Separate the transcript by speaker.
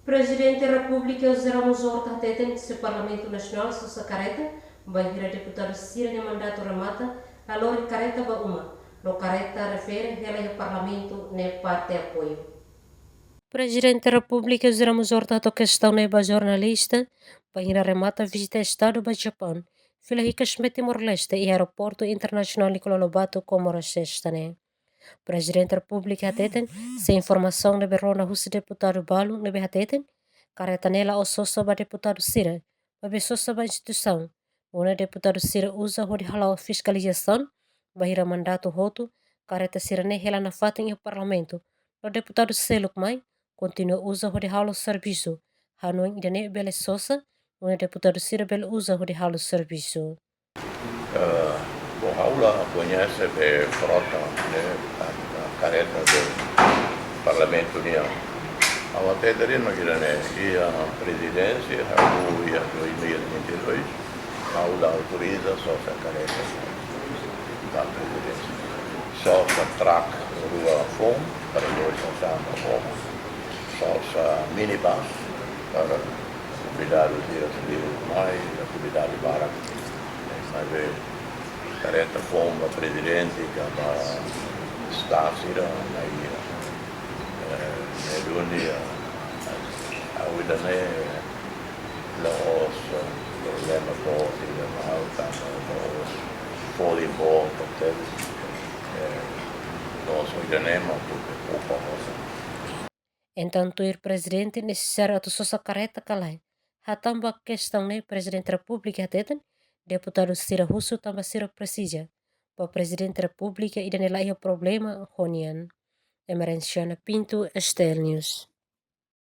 Speaker 1: Presidente da República José Ramos Horta Teten do Parlamento Nacional Sousa Careta, banheira deputado Cira de mandato remata, a Lori Careta ba uma, no Careta refere ela o Parlamento ne parte apoio. Presidente da República José Ramos Horta to questão ne ba jornalista, banheira remata visita Estado ba Japão, fila ricas Timor-Leste e aeroporto internacional Nicolau Lobato Comoro-Sestane. Presidente da República Hateten, sem informação de berrona Rússia deputado Balu, nebe Hateten, careta nela o sossa ba deputado Cira, ba sossa ba instituição, onde deputado Cira usa o de halau fiscalização, bahira mandato roto, careta Cira ne hela na fatem o parlamento, o deputado Seluk mai, continua usa o de halau serviço, hanuin idane bele sossa, onde deputado Cira bele usa o de halau serviço.
Speaker 2: O Aula conhece a frota a careta do Parlamento União. A matéria não gira e a presidência, a 2022, a Aula autoriza só a careta da presidência. Só a track rua FOM, para nós passar na FOM, só a minibus, para convidar os dias de mais, a atividade para mas careta como a presidente que está aí reúne a Udane os problemas todos da malta os folibol portanto nós Udanema porque pouco
Speaker 1: Então, o presidente necessário a sua careta calai. Hatamba questão né presidente da República ateten, deputado Cira Russo tamba Cira precisa. Para presidente da República e danelai o problema honian. Emerenciana Pinto, Estel News.